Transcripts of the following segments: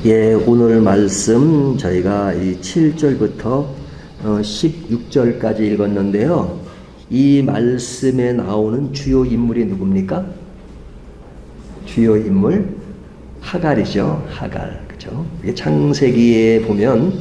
예, 오늘 말씀 저희가 이 7절부터 16절까지 읽었는데요. 이 말씀에 나오는 주요 인물이 누굽니까? 주요 인물 하갈이죠. 하갈. 그죠? 창세기에 보면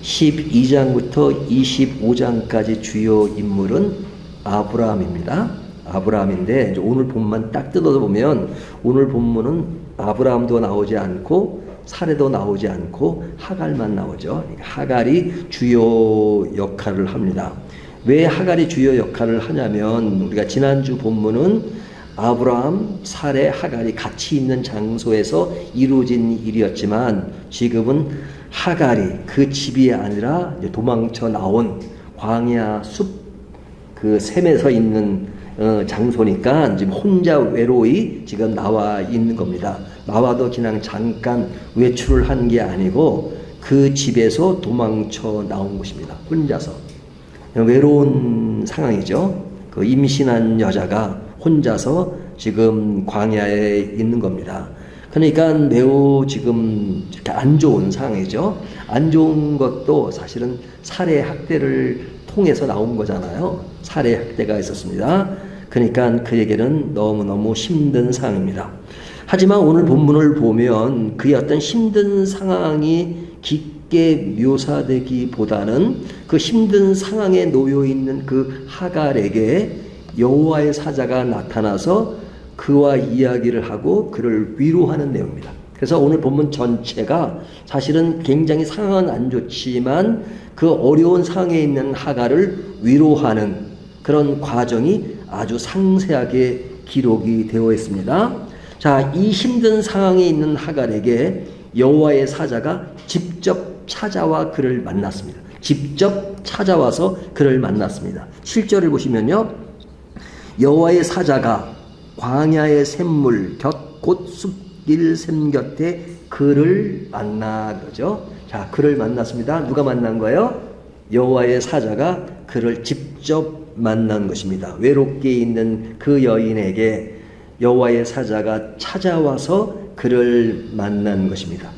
12장부터 25장까지 주요 인물은 아브라함입니다. 아브라함인데 오늘 본문만 딱 뜯어서 보면 오늘 본문은 아브라함도 나오지 않고 사례도 나오지 않고 하갈만 나오죠. 하갈이 주요 역할을 합니다. 왜 하갈이 주요 역할을 하냐면 우리가 지난주 본문은 아브라함, 사례, 하갈이 같이 있는 장소에서 이루어진 일이었지만 지금은 하갈이 그 집이 아니라 도망쳐 나온 광야 숲 그 샘에서 있는 장소니까 지금 혼자 외로이 지금 나와 있는 겁니다. 나와도 그냥 잠깐 외출을 한 게 아니고 그 집에서 도망쳐 나온 것입니다. 혼자서. 외로운 상황이죠. 그 임신한 여자가 혼자서 지금 광야에 있는 겁니다. 그러니까 매우 지금 이렇게 안 좋은 상황이죠. 안 좋은 것도 사실은 살해 학대를 통해서 나온 거잖아요. 살해 학대가 있었습니다. 그러니까 그에게는 너무너무 힘든 상황입니다. 하지만 오늘 본문을 보면 그의 어떤 힘든 상황이 깊게 묘사되기보다는 그 힘든 상황에 놓여 있는 그 하갈에게 여호와의 사자가 나타나서 그와 이야기를 하고 그를 위로하는 내용입니다. 그래서 오늘 본문 전체가 사실은 굉장히 상황은 안 좋지만 그 어려운 상황에 있는 하갈을 위로하는 그런 과정이 아주 상세하게 기록이 되어 있습니다. 자, 이 힘든 상황에 있는 하갈에게 여호와의 사자가 직접 찾아와 그를 만났습니다. 직접 찾아와서 그를 만났습니다. 7절을 보시면요. 여호와의 사자가 광야의 샘물 곁 곧 숲길 샘 곁에 그를 만나 그러죠. 자, 그를 만났습니다. 누가 만난 거예요? 여호와의 사자가 그를 직접 만난 것입니다. 외롭게 있는 그 여인에게 여호와의 사자가 찾아와서 그를 만난 것입니다.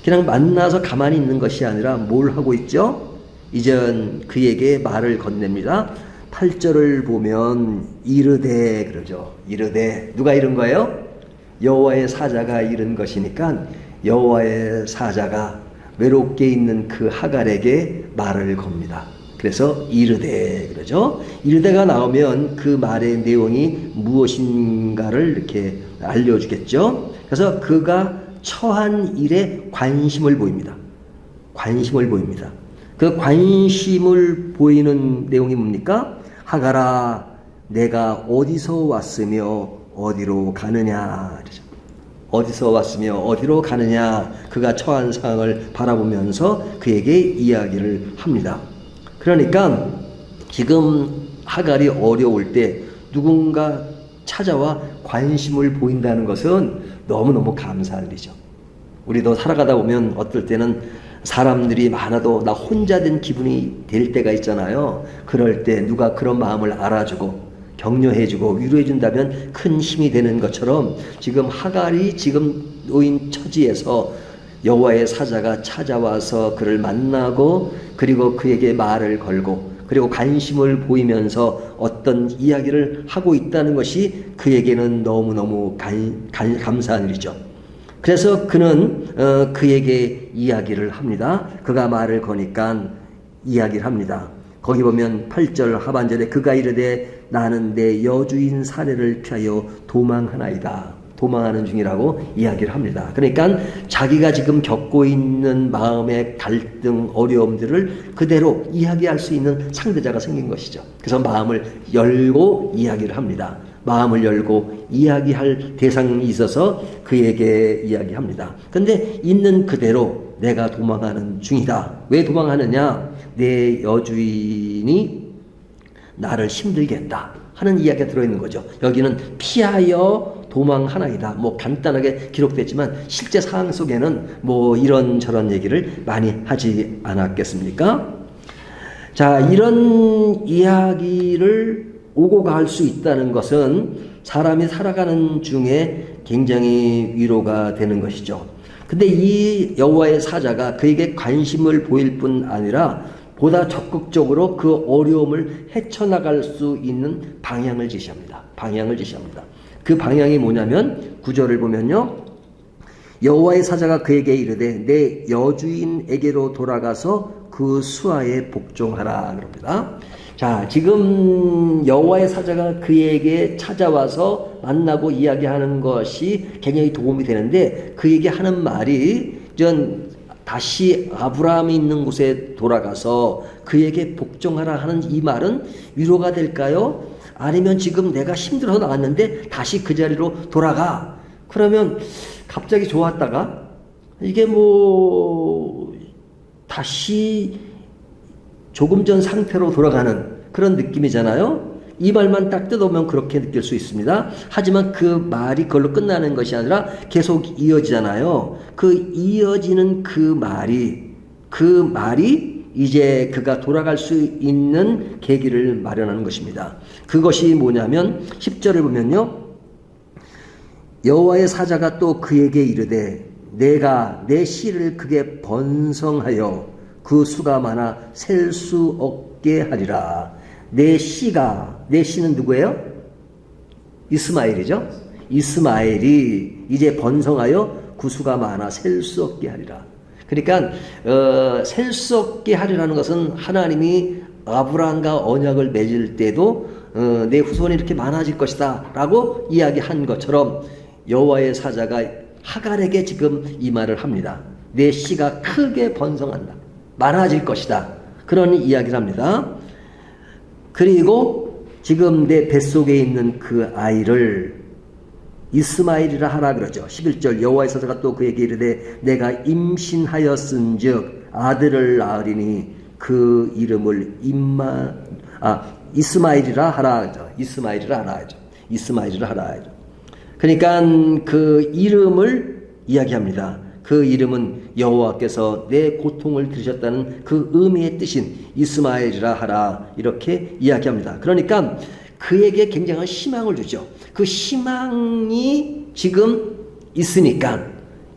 그냥 만나서 가만히 있는 것이 아니라 뭘 하고 있죠? 이젠 그에게 말을 건넵니다. 8절을 보면 이르되 그러죠. 이르되 누가 이른 거예요? 여호와의 사자가 이른 것이니까 여호와의 사자가 외롭게 있는 그 하갈에게 말을 겁니다. 그래서 이르되 그러죠. 이르되가 나오면 그 말의 내용이 무엇인가를 이렇게 알려주겠죠. 그래서 그가 처한 일에 관심을 보입니다. 관심을 보입니다. 그 관심을 보이는 내용이 뭡니까? 하갈아, 내가 어디서 왔으며 어디로 가느냐. 어디서 왔으며 어디로 가느냐. 그가 처한 상황을 바라보면서 그에게 이야기를 합니다. 그러니까 지금 하갈이 어려울 때 누군가 찾아와 관심을 보인다는 것은 너무너무 감사한 일이죠. 우리도 살아가다 보면 어떨 때는 사람들이 많아도 나 혼자 된 기분이 될 때가 있잖아요. 그럴 때 누가 그런 마음을 알아주고 격려해주고 위로해준다면 큰 힘이 되는 것처럼 지금 하갈이 지금 놓인 처지에서 여호와의 사자가 찾아와서 그를 만나고 그리고 그에게 말을 걸고 그리고 관심을 보이면서 어떤 이야기를 하고 있다는 것이 그에게는 너무너무 감사한 일이죠. 그래서 그는 그에게 이야기를 합니다. 그가 말을 거니까 이야기를 합니다. 거기 보면 8절 하반절에 그가 이르되 나는 내 여주인 사례를 피하여 도망하나이다. 도망하는 중이라고 이야기를 합니다. 그러니까 자기가 지금 겪고 있는 마음의 갈등, 어려움들을 그대로 이야기할 수 있는 상대자가 생긴 것이죠. 그래서 마음을 열고 이야기를 합니다. 마음을 열고 이야기할 대상이 있어서 그에게 이야기합니다. 그런데 있는 그대로 내가 도망하는 중이다. 왜 도망하느냐? 내 여주인이 나를 힘들게 했다 하는 이야기가 들어있는 거죠. 여기는 피하여 도망하나이다. 뭐 간단하게 기록됐지만 실제 상황 속에는 뭐 이런저런 얘기를 많이 하지 않았겠습니까? 자, 이런 이야기를 오고 갈 수 있다는 것은 사람이 살아가는 중에 굉장히 위로가 되는 것이죠. 근데 이 여호와의 사자가 그에게 관심을 보일 뿐 아니라 보다 적극적으로 그 어려움을 헤쳐나갈 수 있는 방향을 제시합니다. 방향을 제시합니다. 그 방향이 뭐냐면 9절을 보면요. 여호와의 사자가 그에게 이르되 내 여주인에게로 돌아가서 그 수하에 복종하라 그럽니다. 자, 지금 여호와의 사자가 그에게 찾아와서 만나고 이야기하는 것이 굉장히 도움이 되는데 그에게 하는 말이 전 다시 아브라함이 있는 곳에 돌아가서 그에게 복종하라 하는 이 말은 위로가 될까요? 아니면 지금 내가 힘들어서 나왔는데 다시 그 자리로 돌아가. 그러면 갑자기 좋았다가 이게 뭐 다시 조금 전 상태로 돌아가는 그런 느낌이잖아요. 이 말만 딱 뜯어보면 그렇게 느낄 수 있습니다. 하지만 그 말이 그걸로 끝나는 것이 아니라 계속 이어지잖아요. 그 이어지는 그 말이 이제 그가 돌아갈 수 있는 계기를 마련하는 것입니다. 그것이 뭐냐면 10절을 보면요. 여호와의 사자가 또 그에게 이르되 내가 내 씨를 그게 번성하여 그 수가 많아 셀 수 없게 하리라. 내 씨는 누구예요? 이스마엘이죠. 이스마엘이 이제 번성하여 그 수가 많아 셀 수 없게 하리라. 그러니까 셀 수 없게 하리라는 것은 하나님이 아브라함과 언약을 맺을 때도 내 후손이 이렇게 많아질 것이다 라고 이야기한 것처럼 여호와의 사자가 하갈에게 지금 이 말을 합니다. 내 씨가 크게 번성한다. 많아질 것이다. 그런 이야기를 합니다. 그리고 지금 내 뱃속에 있는 그 아이를 이스마엘이라 하라 그러죠. 11절 여호와의 사자가 또 그에게 이르되 내가 임신하였은즉 아들을 낳으리니 그 이름을 이스마엘이라 하라 하죠. 이스마엘이라 하라 하죠. 이스마엘이라 하라 하죠. 그러니까 그 이름을 이야기합니다. 그 이름은 여호와께서 내 고통을 들으셨다는 그 의미의 뜻인 이스마엘이라 하라 이렇게 이야기합니다. 그러니까 그에게 굉장한 희망을 주죠. 그 희망이 지금 있으니까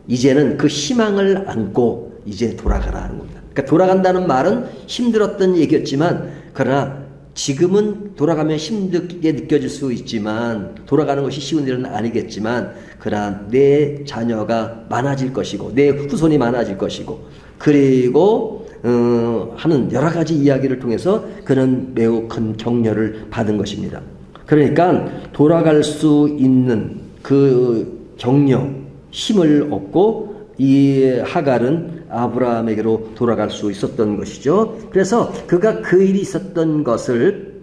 이제는 그 희망을 안고 이제 돌아가라 하는 겁니다. 그러니까 돌아간다는 말은 힘들었던 얘기였지만 그러나 지금은 돌아가면 힘들게 느껴질 수 있지만 돌아가는 것이 쉬운 일은 아니겠지만 그러나 내 자녀가 많아질 것이고 내 후손이 많아질 것이고 그리고 하는 여러 가지 이야기를 통해서 그는 매우 큰 격려를 받은 것입니다. 그러니까 돌아갈 수 있는 그 격려, 힘을 얻고 이 하갈은 아브라함에게로 돌아갈 수 있었던 것이죠. 그래서 그가 그 일이 있었던 것을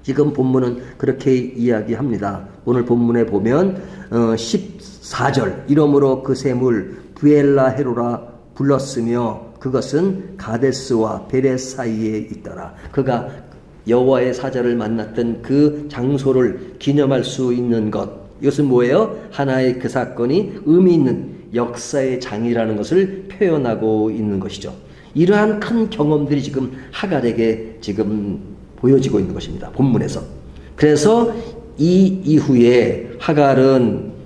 지금 본문은 그렇게 이야기합니다. 오늘 본문에 보면 14절 이러므로 그 샘을 부엘라헤로라 불렀으며 그것은 가데스와 베레 사이에 있더라. 그가 여호와의 사자를 만났던 그 장소를 기념할 수 있는 것, 이것은 뭐예요? 하나의 그 사건이 의미 있는 역사의 장이라는 것을 표현하고 있는 것이죠. 이러한 큰 경험들이 지금 하갈에게 지금 보여지고 있는 것입니다. 본문에서. 그래서 이 이후에 하갈은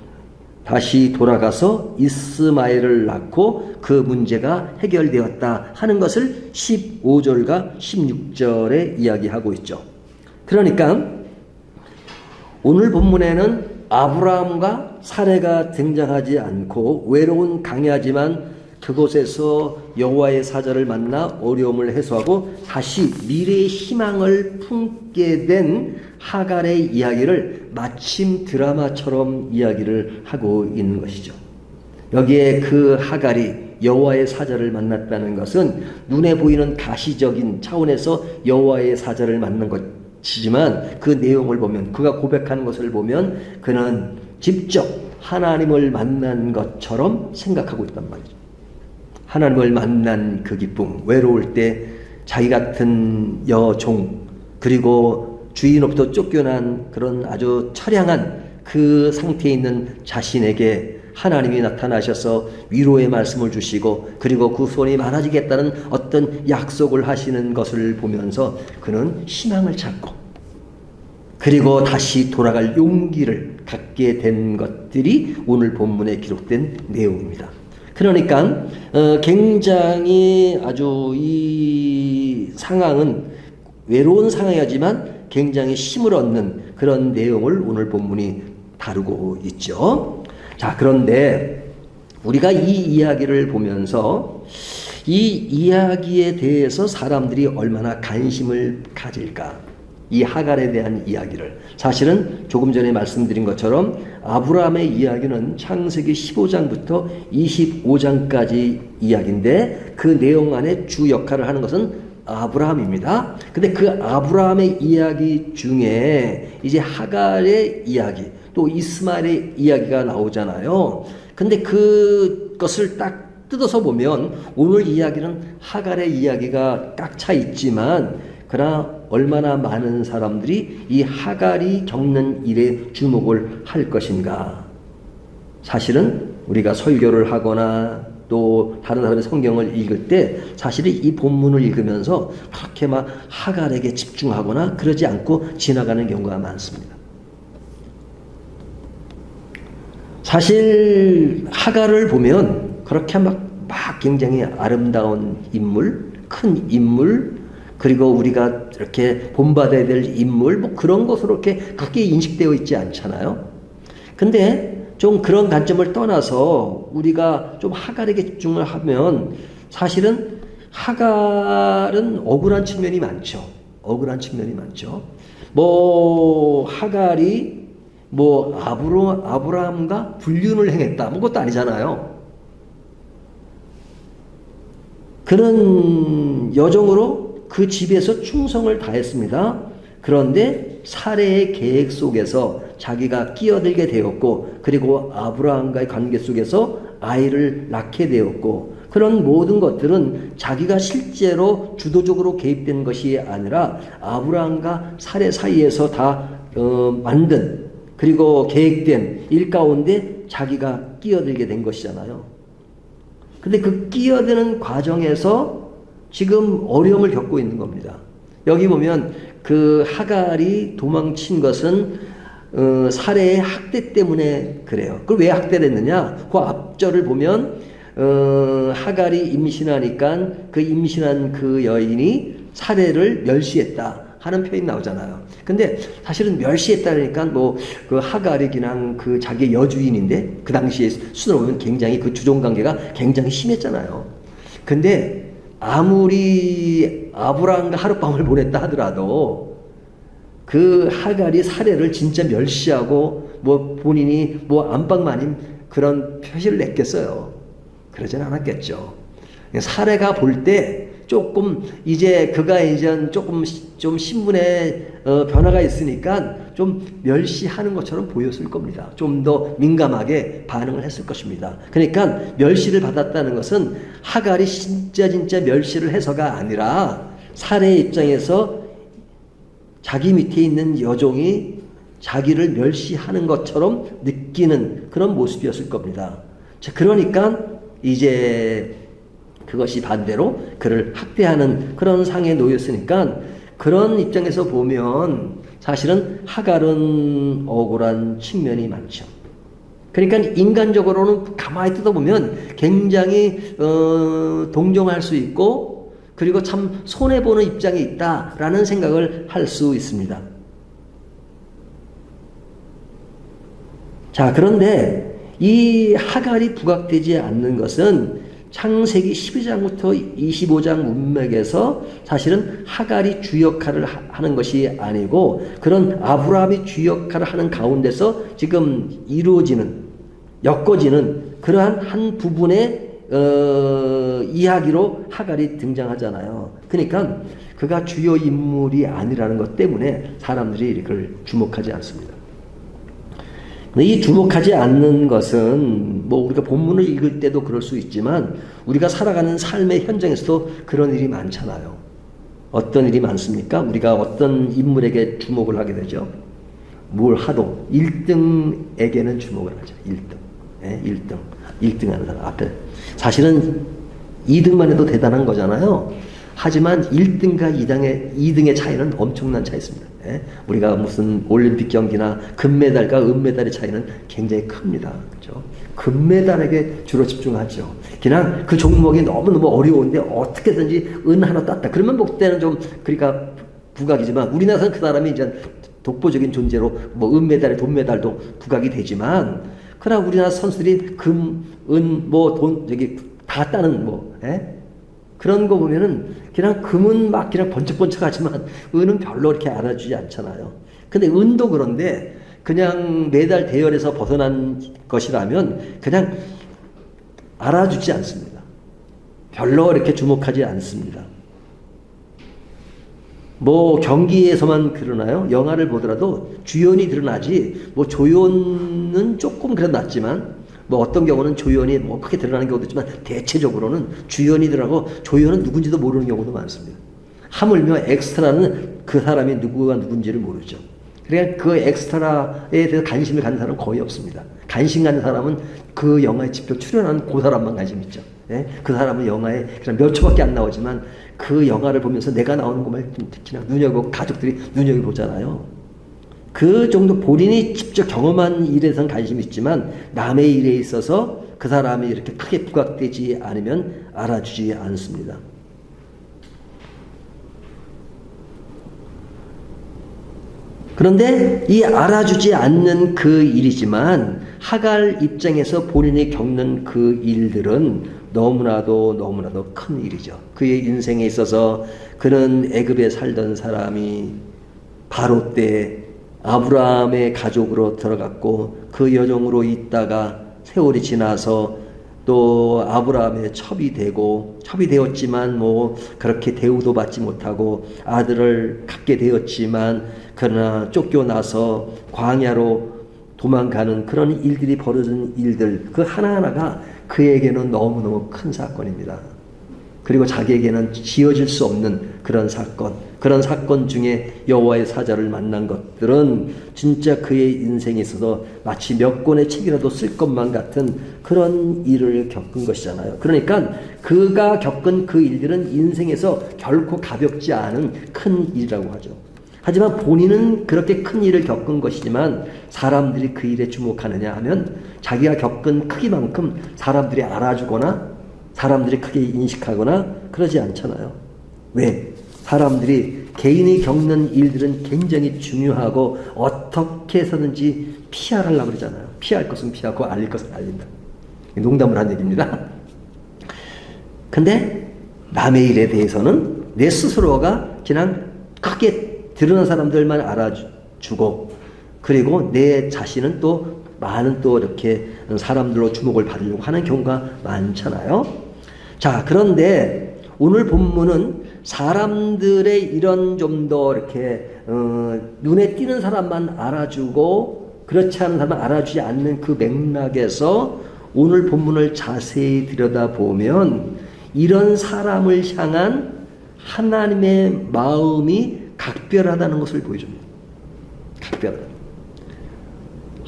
다시 돌아가서 이스마엘을 낳고 그 문제가 해결되었다 하는 것을 15절과 16절에 이야기하고 있죠. 그러니까 오늘 본문에는 아브라함과 사레가 등장하지 않고 외로운 강야지만 그곳에서 여호와의 사자를 만나 어려움을 해소하고 다시 미래의 희망을 품게 된 하갈의 이야기를 마침 드라마처럼 이야기를 하고 있는 것이죠. 여기에 그 하갈이 여호와의 사자를 만났다는 것은 눈에 보이는 가시적인 차원에서 여호와의 사자를 만난 것이지만 그 내용을 보면 그가 고백하는 것을 보면 그는 직접 하나님을 만난 것처럼 생각하고 있단 말이죠. 하나님을 만난 그 기쁨, 외로울 때 자기 같은 여종 그리고 주인으로부터 쫓겨난 그런 아주 처량한 그 상태에 있는 자신에게 하나님이 나타나셔서 위로의 말씀을 주시고 그리고 그 후손이 많아지겠다는 어떤 약속을 하시는 것을 보면서 그는 희망을 찾고 그리고 다시 돌아갈 용기를 갖게 된 것들이 오늘 본문에 기록된 내용입니다. 그러니까 굉장히 아주 이 상황은 외로운 상황이지만 굉장히 힘을 얻는 그런 내용을 오늘 본문이 다루고 있죠. 자, 그런데 우리가 이 이야기를 보면서 이 이야기에 대해서 사람들이 얼마나 관심을 가질까? 이 하갈에 대한 이야기를. 사실은 조금 전에 말씀드린 것처럼 아브라함의 이야기는 창세기 15장부터 25장까지 이야기인데 그 내용 안에 주 역할을 하는 것은 아브라함입니다. 근데 그 아브라함의 이야기 중에 이제 하갈의 이야기, 또 이스마엘의 이야기가 나오잖아요. 근데 그것을 딱 뜯어서 보면 오늘 이야기는 하갈의 이야기가 꽉 차 있지만 그러나 얼마나 많은 사람들이 이 하갈이 겪는 일에 주목을 할 것인가. 사실은 우리가 설교를 하거나 또 다른 사람의 성경을 읽을 때 사실은 이 본문을 읽으면서 그렇게 막 하갈에게 집중하거나 그러지 않고 지나가는 경우가 많습니다. 사실 하갈을 보면 그렇게 막 굉장히 아름다운 인물, 큰 인물, 그리고 우리가 이렇게 본받아야 될 인물, 뭐 그런 것으로 이렇게 크게 인식되어 있지 않잖아요. 근데 좀 그런 관점을 떠나서 우리가 좀 하갈에게 집중을 하면 사실은 하갈은 억울한 측면이 많죠. 억울한 측면이 많죠. 뭐 하갈이 뭐 아브라함과 불륜을 행했다, 뭐 그것도 아니잖아요. 그런 여정으로 그 집에서 충성을 다했습니다. 그런데 사례의 계획 속에서 자기가 끼어들게 되었고, 그리고 아브라함과의 관계 속에서 아이를 낳게 되었고, 그런 모든 것들은 자기가 실제로 주도적으로 개입된 것이 아니라 아브라함과 사례 사이에서 다 만든, 그리고 계획된 일 가운데 자기가 끼어들게 된 것이잖아요. 근데 그 끼어드는 과정에서 지금 어려움을 겪고 있는 겁니다. 여기 보면 그 하갈이 도망친 것은 사례의 학대 때문에 그래요. 그걸 왜 학대를 했느냐? 그 앞절을 보면 하갈이 임신하니까 그 임신한 그 여인이 사례를 멸시했다 하는 표현이 나오잖아요. 근데 사실은 멸시했다니까 뭐 그 하갈이 그냥 그 자기 여주인인데 그 당시에 수로 보면 굉장히 그 주종 관계가 굉장히 심했잖아요. 근데 아무리 아브라함과 하룻밤을 보냈다 하더라도 그 하갈이 사례를 진짜 멸시하고 뭐 본인이 뭐 안방 마님 그런 표시를 냈겠어요. 그러진 않았겠죠. 사례가 볼 때 조금 이제 그가 이제 조금 좀 신분에 변화가 있으니까 좀 멸시하는 것처럼 보였을 겁니다. 좀 더 민감하게 반응을 했을 것입니다. 그러니까 멸시를 받았다는 것은 하갈이 진짜 멸시를 해서가 아니라 사례의 입장에서 자기 밑에 있는 여종이 자기를 멸시하는 것처럼 느끼는 그런 모습이었을 겁니다. 자, 그러니까 이제 그것이 반대로 그를 학대하는 그런 상에 놓였으니까 그런 입장에서 보면 사실은 하갈은 억울한 측면이 많죠. 그러니까 인간적으로는 가만히 뜯어보면 굉장히 동정할 수 있고 그리고 참 손해보는 입장에 있다라는 생각을 할 수 있습니다. 자, 그런데 이 하갈이 부각되지 않는 것은 창세기 12장부터 25장 문맥에서 사실은 하갈이 주 역할을 하는 것이 아니고 그런 아브라함이 주 역할을 하는 가운데서 지금 이루어지는 엮어지는 그러한 한 부분의 이야기로 하갈이 등장하잖아요. 그러니까 그가 주요 인물이 아니라는 것 때문에 사람들이 그걸 주목하지 않습니다. 이 주목하지 않는 것은 뭐 우리가 본문을 읽을 때도 그럴 수 있지만 우리가 살아가는 삶의 현장에서도 그런 일이 많잖아요. 어떤 일이 많습니까? 우리가 어떤 인물에게 주목을 하게 되죠. 뭘 하도 1등에게는 주목을 하죠. 1등. 네, 1등 하는 사람 앞에. 사실은 2등만 해도 대단한 거잖아요. 하지만 1등과 2등의 차이는 엄청난 차이입니다. 예? 우리가 무슨 올림픽 경기나 금메달과 은메달의 차이는 굉장히 큽니다. 그렇죠? 금메달에게 주로 집중하죠. 그냥 그 종목이 너무너무 어려운데 어떻게든지 은 하나 땄다. 그러면 뭐 그때는 좀 그러니까 부각이지만 우리나라에서는 그 사람이 이제 독보적인 존재로 뭐 은메달, 돈메달도 부각이 되지만 그러나 우리나라 선수들이 금, 은, 뭐 돈, 저기 다 따는 뭐, 예? 그런 거 보면은 그냥 금은 막 그냥 번쩍번쩍하지만 은은 별로 이렇게 알아주지 않잖아요. 근데 은도 그런데 그냥 메달 대열에서 벗어난 것이라면 그냥 알아주지 않습니다. 별로 이렇게 주목하지 않습니다. 뭐 경기에서만 그러나요? 영화를 보더라도 주연이 드러나지 뭐 조연은 조금 그래도 낫지만 뭐 어떤 경우는 조연이 뭐 크게 드러나는 경우도 있지만 대체적으로는 주연이 드러나고 조연은 누군지도 모르는 경우도 많습니다. 하물며 엑스트라는 그 사람이 누구가 누군지를 모르죠. 그러니까 그 엑스트라에 대해서 관심을 갖는 사람은 거의 없습니다. 관심 갖는 사람은 그 영화에 직접 출연하는 그 사람만 관심 있죠. 예? 그 사람은 영화에 그냥 몇 초밖에 안 나오지만 그 영화를 보면서 내가 나오는 것만 특히나 눈여겨보고 가족들이 눈여겨보잖아요. 그 정도 본인이 직접 경험한 일에선 관심이 있지만 남의 일에 있어서 그 사람이 이렇게 크게 부각되지 않으면 알아주지 않습니다. 그런데 이 알아주지 않는 그 일이지만 하갈 입장에서 본인이 겪는 그 일들은 너무나도 큰 일이죠. 그의 인생에 있어서 그는 애굽에 살던 사람이 바로 때 아브라함의 가족으로 들어갔고 그 여종으로 있다가 세월이 지나서 또 아브라함의 첩이 되었지만 뭐 그렇게 대우도 받지 못하고 아들을 갖게 되었지만 그러나 쫓겨나서 광야로 도망가는 그런 일들이 벌어진 일들 그 하나하나가 그에게는 너무너무 큰 사건입니다. 그리고 자기에게는 지어질 수 없는 그런 사건 중에 여호와의 사자를 만난 것들은 진짜 그의 인생에 있어서 마치 몇 권의 책이라도 쓸 것만 같은 그런 일을 겪은 것이잖아요. 그러니까 그가 겪은 그 일들은 인생에서 결코 가볍지 않은 큰 일이라고 하죠. 하지만 본인은 그렇게 큰 일을 겪은 것이지만 사람들이 그 일에 주목하느냐 하면 자기가 겪은 크기만큼 사람들이 알아주거나 사람들이 크게 인식하거나 그러지 않잖아요. 왜? 사람들이 개인이 겪는 일들은 굉장히 중요하고 어떻게 해서든지 피하려고 그러잖아요. 피할 것은 피하고 알릴 것은 알린다. 농담을 한 얘기입니다. 근데 남의 일에 대해서는 내 스스로가 그냥 크게 드러난 사람들만 알아주고 그리고 내 자신은 또 많은 또 이렇게 사람들로 주목을 받으려고 하는 경우가 많잖아요. 자, 그런데 오늘 본문은 사람들의 이런 좀 더 이렇게 눈에 띄는 사람만 알아주고 그렇지 않은 사람은 알아주지 않는 그 맥락에서 오늘 본문을 자세히 들여다보면 이런 사람을 향한 하나님의 마음이 각별하다는 것을 보여줍니다. 각별하다.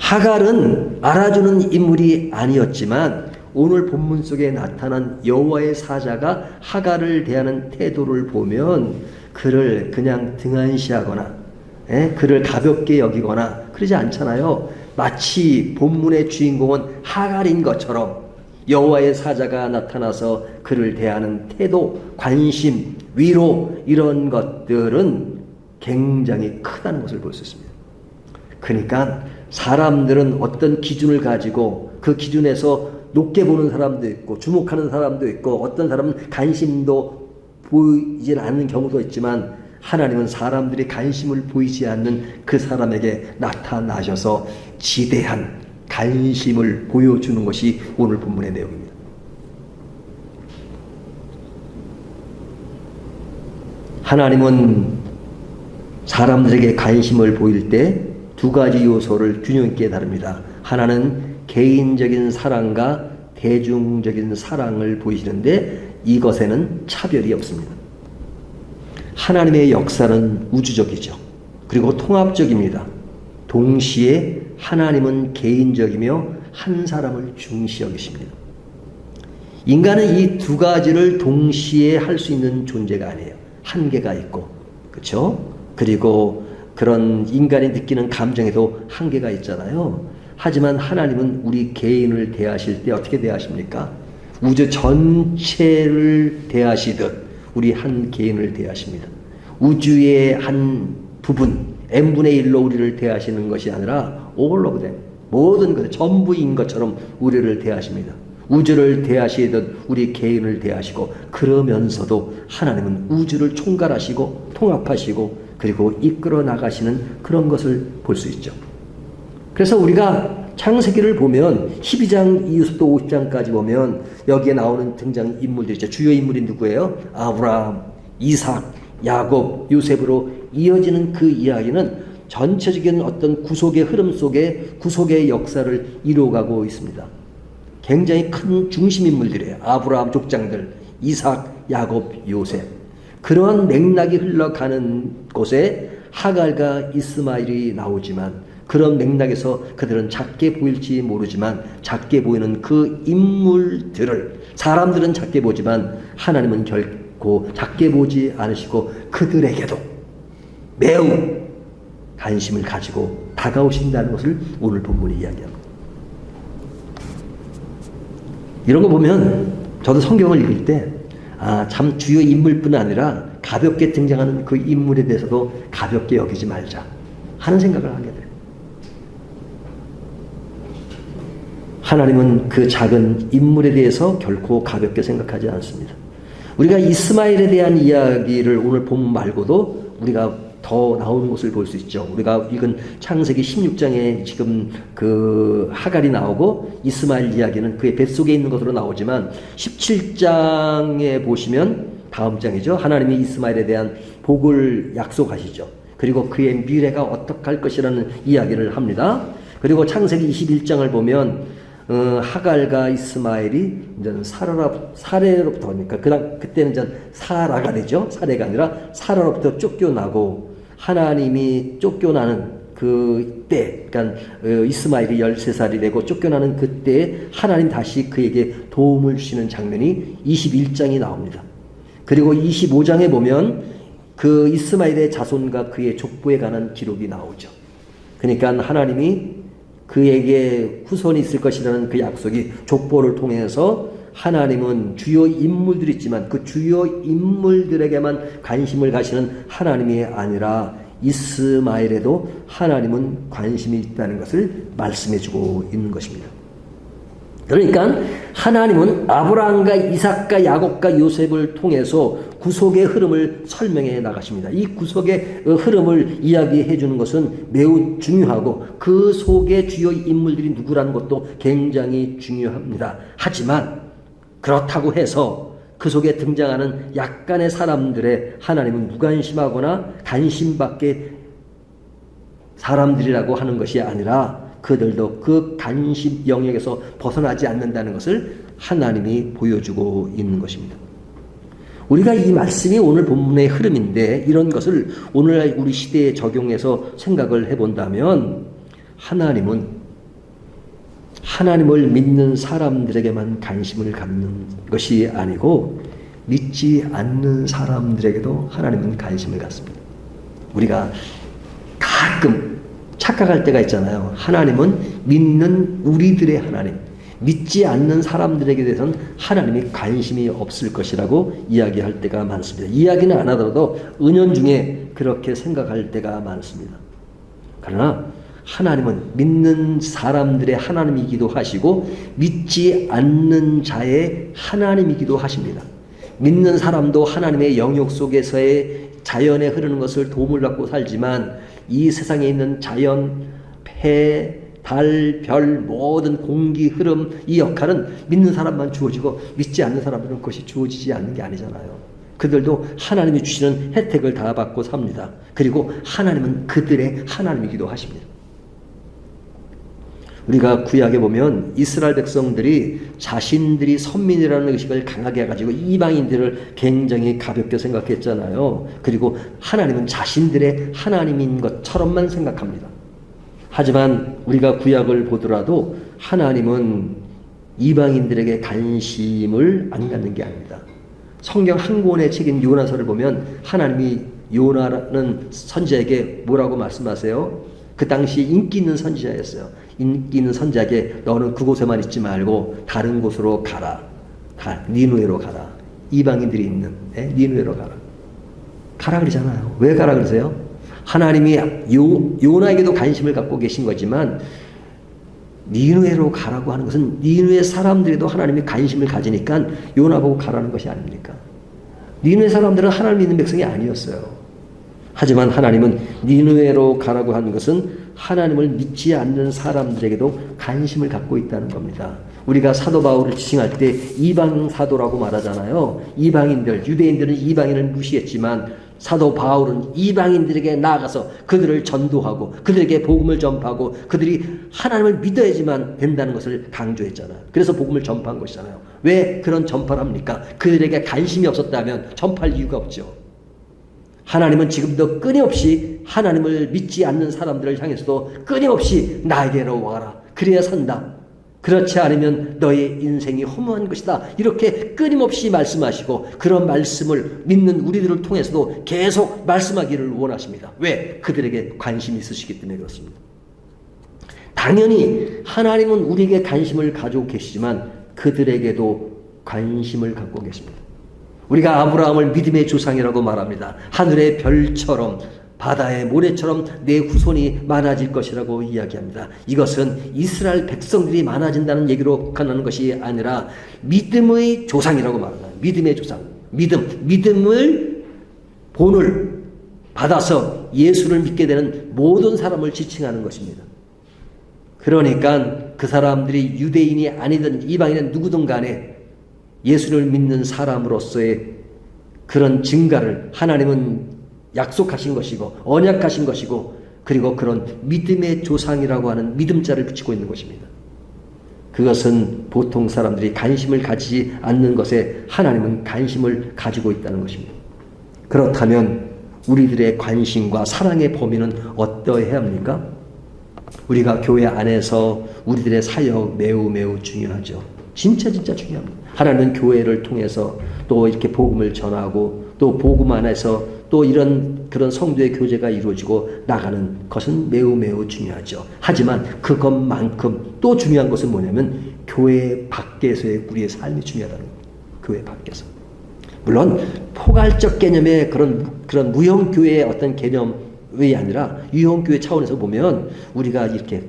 하갈은 알아주는 인물이 아니었지만 오늘 본문 속에 나타난 여호와의 사자가 하갈을 대하는 태도를 보면 그를 그냥 등한시하거나 그를 가볍게 여기거나 그러지 않잖아요. 마치 본문의 주인공은 하갈인 것처럼 여호와의 사자가 나타나서 그를 대하는 태도, 관심, 위로 이런 것들은 굉장히 크다는 것을 볼 수 있습니다. 그러니까 사람들은 어떤 기준을 가지고 그 기준에서 높게 보는 사람도 있고 주목하는 사람도 있고 어떤 사람은 관심도 보이지 않는 경우도 있지만 하나님은 사람들이 관심을 보이지 않는 그 사람에게 나타나셔서 지대한 관심을 보여주는 것이 오늘 본문의 내용입니다. 하나님은 사람들에게 관심을 보일 때 두 가지 요소를 균형 있게 다룹니다. 하나는 개인적인 사랑과 대중적인 사랑을 보이시는데 이것에는 차별이 없습니다. 하나님의 역사는 우주적이죠. 그리고 통합적입니다. 동시에 하나님은 개인적이며 한 사람을 중시 여기십니다. 인간은 이 두 가지를 동시에 할 수 있는 존재가 아니에요. 한계가 있고, 그렇죠? 그리고 그런 인간이 느끼는 감정에도 한계가 있잖아요. 하지만 하나님은 우리 개인을 대하실 때 어떻게 대하십니까? 우주 전체를 대하시듯 우리 한 개인을 대하십니다. 우주의 한 부분, n분의 1로 우리를 대하시는 것이 아니라 all of them, 모든 것, 전부인 것처럼 우리를 대하십니다. 우주를 대하시듯 우리 개인을 대하시고, 그러면서도 하나님은 우주를 총괄하시고 통합하시고 그리고 이끌어 나가시는 그런 것을 볼 수 있죠. 그래서 우리가 창세기를 보면 12장 이후부터 50장까지 보면 여기에 나오는 등장 인물들이 있죠. 주요 인물이 누구예요? 아브라함, 이삭, 야곱, 요셉으로 이어지는 그 이야기는 전체적인 어떤 구속의 흐름 속에 구속의 역사를 이루어가고 있습니다. 굉장히 큰 중심인물들이에요. 아브라함 족장들, 이삭, 야곱, 요셉. 그러한 맥락이 흘러가는 곳에 하갈과 이스마엘이 나오지만, 그런 맥락에서 그들은 작게 보일지 모르지만 작게 보이는 그 인물들을 사람들은 작게 보지만 하나님은 결코 작게 보지 않으시고 그들에게도 매우 관심을 가지고 다가오신다는 것을 오늘 본문이 이야기합니다. 이런 거 보면 저도 성경을 읽을 때 참 주요 인물뿐 아니라 가볍게 등장하는 그 인물에 대해서도 가볍게 여기지 말자 하는 생각을 하게 돼요. 하나님은 그 작은 인물에 대해서 결코 가볍게 생각하지 않습니다. 우리가 이스마엘에 대한 이야기를 오늘 본문 말고도 우리가 더 나오는 것을 볼 수 있죠. 우리가 읽은 창세기 16장에 지금 그 하갈이 나오고 이스마엘 이야기는 그의 뱃속에 있는 것으로 나오지만 17장에 보시면 다음 장이죠. 하나님이 이스마엘에 대한 복을 약속하시죠. 그리고 그의 미래가 어떻게 할 것이라는 이야기를 합니다. 그리고 창세기 21장을 보면 하갈과 이스마엘이 이제 사레로부터 그러니까 그때는 이제 사라가 되죠. 사레가 아니라 사라로부터 쫓겨나고 하나님이 쫓겨나는 그때, 그러니까 이스마엘이 13살이 되고 쫓겨나는 그때에 하나님 다시 그에게 도움을 주시는 장면이 21장이 나옵니다. 그리고 25장에 보면 그 이스마엘의 자손과 그의 족보에 관한 기록이 나오죠. 그러니까 하나님이 그에게 후손이 있을 것이라는 그 약속이 족보를 통해서 하나님은 주요 인물들이 있지만 그 주요 인물들에게만 관심을 가시는 하나님이 아니라 이스마엘에도 하나님은 관심이 있다는 것을 말씀해주고 있는 것입니다. 그러니까 하나님은 아브라함과 이삭과 야곱과 요셉을 통해서 구속의 흐름을 설명해 나가십니다. 이 구속의 흐름을 이야기해 주는 것은 매우 중요하고 그 속의 주요 인물들이 누구라는 것도 굉장히 중요합니다. 하지만 그렇다고 해서 그 속에 등장하는 약간의 사람들의 하나님은 무관심하거나 관심밖에 사람들이라고 하는 것이 아니라 그들도 그 관심 영역에서 벗어나지 않는다는 것을 하나님이 보여주고 있는 것입니다. 우리가 이 말씀이 오늘 본문의 흐름인데 이런 것을 오늘날 우리 시대에 적용해서 생각을 해본다면 하나님을 믿는 사람들에게만 관심을 갖는 것이 아니고 믿지 않는 사람들에게도 하나님은 관심을 갖습니다. 우리가 가끔 착각할 때가 있잖아요. 하나님은 믿는 우리들의 하나님, 믿지 않는 사람들에게 대해서는 하나님이 관심이 없을 것이라고 이야기할 때가 많습니다. 이야기는 안 하더라도 은연중에 그렇게 생각할 때가 많습니다. 그러나 하나님은 믿는 사람들의 하나님이기도 하시고 믿지 않는 자의 하나님이기도 하십니다. 믿는 사람도 하나님의 영역 속에서의 자연에 흐르는 것을 도움을 받고 살지만 이 세상에 있는 자연, 해, 달, 별, 모든 공기, 흐름, 이 역할은 믿는 사람만 주어지고 믿지 않는 사람들은 그것이 주어지지 않는 게 아니잖아요. 그들도 하나님이 주시는 혜택을 다 받고 삽니다. 그리고 하나님은 그들의 하나님이기도 하십니다. 우리가 구약에 보면 이스라엘 백성들이 자신들이 선민이라는 의식을 강하게 해가지고 이방인들을 굉장히 가볍게 생각했잖아요. 그리고 하나님은 자신들의 하나님인 것처럼만 생각합니다. 하지만 우리가 구약을 보더라도 하나님은 이방인들에게 관심을 안 갖는 게 아닙니다. 성경 한 권의 책인 요나서를 보면 하나님이 요나라는 선지자에게 뭐라고 말씀하세요? 그 당시 인기 있는 선지자였어요. 인기 있는 선지자에게 너는 그곳에만 있지 말고 다른 곳으로 가라. 니누에로 가라. 이방인들이 있는 니누에로 가라. 가라 그러잖아요. 왜 가라 그러세요? 하나님이 요나에게도 관심을 갖고 계신 거지만 니누에로 가라고 하는 것은 니누에 사람들에도 하나님이 관심을 가지니까 요나 보고 가라는 것이 아닙니까? 니누에 사람들은 하나님 믿는 백성이 아니었어요. 하지만 하나님은 니누에로 가라고 하는 것은 하나님을 믿지 않는 사람들에게도 관심을 갖고 있다는 겁니다. 우리가 사도 바울을 지칭할 때 이방 사도라고 말하잖아요. 이방인들, 유대인들은 이방인을 무시했지만 사도 바울은 이방인들에게 나아가서 그들을 전도하고 그들에게 복음을 전파하고 그들이 하나님을 믿어야지만 된다는 것을 강조했잖아요. 그래서 복음을 전파한 것이잖아요. 왜 그런 전파를 합니까? 그들에게 관심이 없었다면 전파할 이유가 없죠. 하나님은 지금도 끊임없이 하나님을 믿지 않는 사람들을 향해서도 끊임없이 나에게로 와라. 그래야 산다. 그렇지 않으면 너의 인생이 허무한 것이다. 이렇게 끊임없이 말씀하시고 그런 말씀을 믿는 우리들을 통해서도 계속 말씀하기를 원하십니다. 왜? 그들에게 관심이 있으시기 때문에 그렇습니다. 당연히 하나님은 우리에게 관심을 가지고 계시지만 그들에게도 관심을 갖고 계십니다. 우리가 아브라함을 믿음의 조상이라고 말합니다. 하늘의 별처럼 바다의 모래처럼 내 후손이 많아질 것이라고 이야기합니다. 이것은 이스라엘 백성들이 많아진다는 얘기로 가는 것이 아니라 믿음의 조상이라고 말합니다. 믿음의 조상. 믿음을 본을 받아서 예수를 믿게 되는 모든 사람을 지칭하는 것입니다. 그러니까 그 사람들이 유대인이 아니든 이방인은 누구든 간에 예수를 믿는 사람으로서의 그런 증가를 하나님은 약속하신 것이고 언약하신 것이고 그리고 그런 믿음의 조상이라고 하는 믿음자를 붙이고 있는 것입니다. 그것은 보통 사람들이 관심을 가지지 않는 것에 하나님은 관심을 가지고 있다는 것입니다. 그렇다면 우리들의 관심과 사랑의 범위는 어떠해야 합니까? 우리가 교회 안에서 우리들의 사역 매우 중요하죠. 진짜 중요합니다. 하나님은 교회를 통해서 또 이렇게 복음을 전하고 또 복음 안에서 또 이런 그런 성도의 교제가 이루어지고 나가는 것은 매우 중요하죠. 하지만 그것만큼 또 중요한 것은 뭐냐면 교회 밖에서의 우리의 삶이 중요하다는 겁니다. 교회 밖에서. 물론 포괄적 개념의 그런 무형교회의 어떤 개념이 아니라 유형교회 차원에서 보면 우리가 이렇게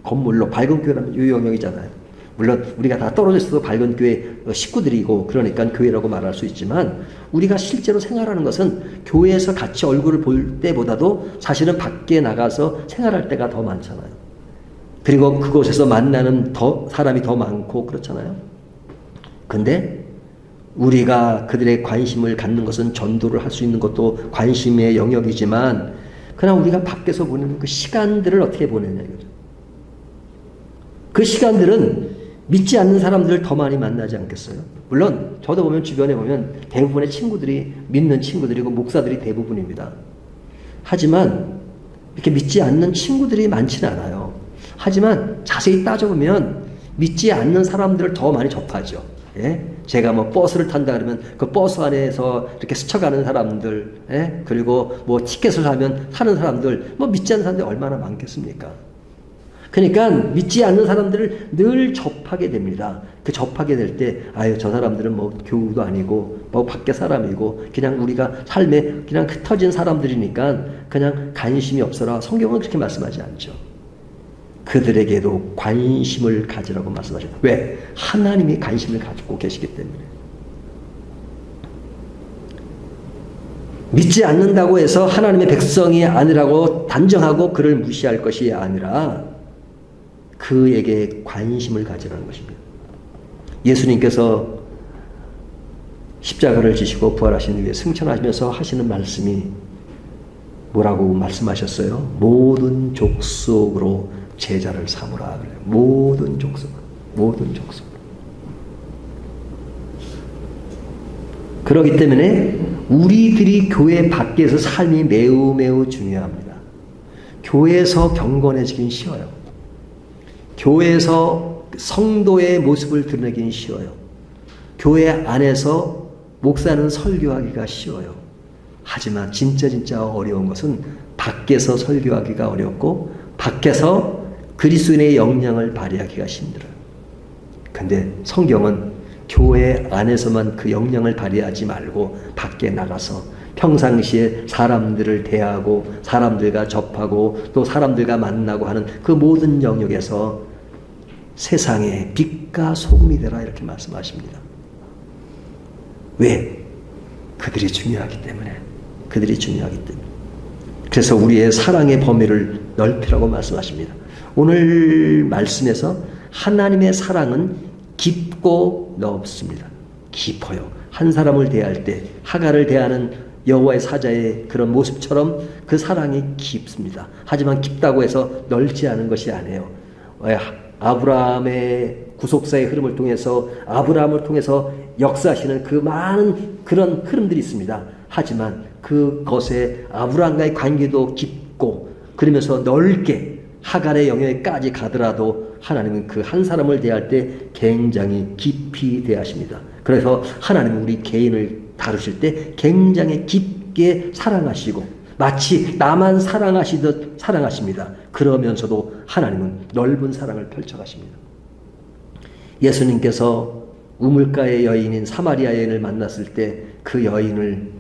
건물로 밝은 교회라면 유형형이잖아요. 물론 우리가 다 떨어져 있어도 밝은 교회 식구들이고 그러니까 교회라고 말할 수 있지만 우리가 실제로 생활하는 것은 교회에서 같이 얼굴을 볼 때보다도 사실은 밖에 나가서 생활할 때가 더 많잖아요. 그리고 그곳에서 만나는 사람이 더 많고 그렇잖아요. 근데 우리가 그들의 관심을 갖는 것은 전도를 할 수 있는 것도 관심의 영역이지만 그러나 우리가 밖에서 보내는 그 시간들을 어떻게 보내냐 이거죠. 그 시간들은 믿지 않는 사람들을 더 많이 만나지 않겠어요? 물론 저도 보면 주변에 보면 대부분의 친구들이 믿는 친구들이고 목사들이 대부분입니다. 하지만 이렇게 믿지 않는 친구들이 많지는 않아요. 하지만 자세히 따져보면 믿지 않는 사람들을 더 많이 접하죠. 예? 제가 뭐 버스를 탄다 그러면 그 버스 안에서 이렇게 스쳐가는 사람들, 예? 그리고 뭐 티켓을 사면 사는 사람들, 뭐 믿지 않는 사람들이 얼마나 많겠습니까? 그러니까 믿지 않는 사람들을 늘 접하게 됩니다. 그 접하게 될 때 저 사람들은 뭐 교우도 아니고 뭐 밖에 사람이고 그냥 우리가 삶에 그냥 흩어진 사람들이니까 그냥 관심이 없어라. 성경은 그렇게 말씀하지 않죠. 그들에게도 관심을 가지라고 말씀하셨다. 왜? 하나님이 관심을 가지고 계시기 때문에. 믿지 않는다고 해서 하나님의 백성이 아니라고 단정하고 그를 무시할 것이 아니라 그에게 관심을 가지라는 것입니다. 예수님께서 십자가를 지시고 부활하신 후에 승천하시면서 하시는 말씀이 뭐라고 말씀하셨어요? 모든 족속으로 제자를 삼으라. 모든 족속으로. 그렇기 때문에 우리들이 교회 밖에서 삶이 매우 중요합니다. 교회에서 경건해지긴 쉬워요. 교회에서 성도의 모습을 드러내기는 쉬워요. 교회 안에서 목사는 설교하기가 쉬워요. 하지만 진짜 어려운 것은 밖에서 설교하기가 어렵고 밖에서 그리스도인의 영향을 발휘하기가 힘들어요. 근데 성경은 교회 안에서만 그 영향을 발휘하지 말고 밖에 나가서 평상시에 사람들을 대하고 사람들과 접하고 또 사람들과 만나고 하는 그 모든 영역에서 세상의 빛과 소금이 되라 이렇게 말씀하십니다. 왜? 그들이 중요하기 때문에. 그들이 중요하기 때문에. 그래서 우리의 사랑의 범위를 넓히라고 말씀하십니다. 오늘 말씀에서 하나님의 사랑은 깊고 넓습니다. 깊어요. 한 사람을 대할 때 하갈을 대하는 여호와의 사자의 그런 모습처럼 그 사랑이 깊습니다. 하지만 깊다고 해서 넓지 않은 것이 아니에요. 아브라함의 구속사의 흐름을 통해서 아브라함을 통해서 역사하시는 그 많은 그런 흐름들이 있습니다. 하지만 그것에 아브라함과의 관계도 깊고 그러면서 넓게 하갈의 영역까지 가더라도 하나님은 그 한 사람을 대할 때 굉장히 깊이 대하십니다. 그래서 하나님은 우리 개인을 다루실 때 굉장히 깊게 사랑하시고 마치 나만 사랑하시듯 사랑하십니다. 그러면서도 하나님은 넓은 사랑을 펼쳐가십니다. 예수님께서 우물가의 여인인 사마리아 여인을 만났을 때 그 여인을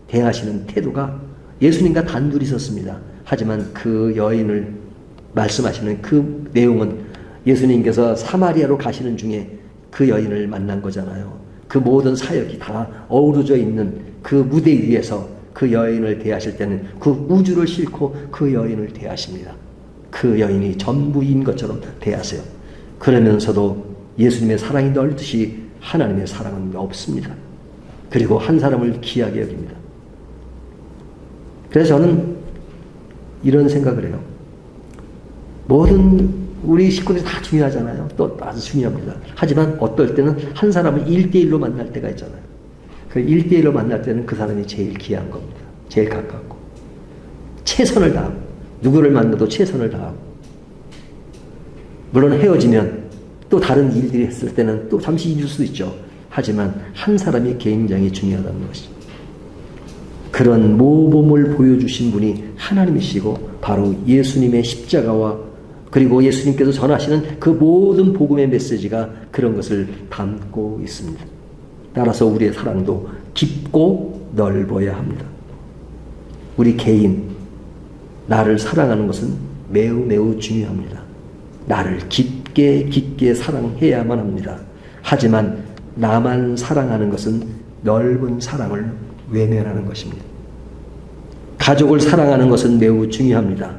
대하시는 태도가 예수님과 단둘이 있었습니다. 하지만 그 여인을 말씀하시는 그 내용은 예수님께서 사마리아로 가시는 중에 그 여인을 만난 거잖아요. 그 모든 사역이 다 어우러져 있는 그 무대 위에서 그 여인을 대하실 때는 그 우주를 싣고 그 여인을 대하십니다. 그 여인이 전부인 것처럼 대하세요. 그러면서도 예수님의 사랑이 넓듯이 하나님의 사랑은 없습니다. 그리고 한 사람을 귀하게 여깁니다. 그래서 저는 이런 생각을 해요. 모든 우리 식구들이 다 중요하잖아요. 또 아주 중요합니다. 하지만 어떨 때는 한 사람을 1대1로 만날 때가 있잖아요. 그 1대1로 만날 때는 그 사람이 제일 귀한 겁니다. 제일 가깝고 최선을 다하고 누구를 만나도 최선을 다하고 물론 헤어지면 또 다른 일들이 했을 때는 또 잠시 잊을 수 있죠. 하지만 한 사람이 굉장히 중요하다는 것이죠. 그런 모범을 보여주신 분이 하나님이시고 바로 예수님의 십자가와 그리고 예수님께서 전하시는 그 모든 복음의 메시지가 그런 것을 담고 있습니다. 따라서 우리의 사랑도 깊고 넓어야 합니다. 우리 개인, 나를 사랑하는 것은 매우 중요합니다. 나를 깊게 사랑해야만 합니다. 하지만 나만 사랑하는 것은 넓은 사랑을 외면하는 것입니다. 가족을 사랑하는 것은 매우 중요합니다.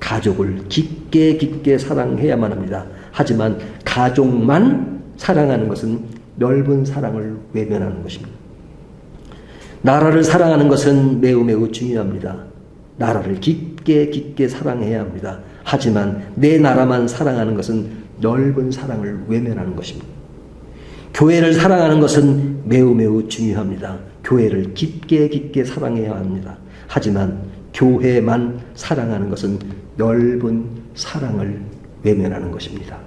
가족을 깊게 사랑해야만 합니다. 하지만 가족만 사랑하는 것은 넓은 사랑을 외면하는 것입니다. 나라를 사랑하는 것은 매우 중요합니다. 나라를 깊게 사랑해야 합니다. 하지만 내 나라만 사랑하는 것은 넓은 사랑을 외면하는 것입니다. 교회를 사랑하는 것은 매우 중요합니다. 교회를 깊게 사랑해야 합니다. 하지만 교회만 사랑하는 것은 넓은 사랑을 외면하는 것입니다.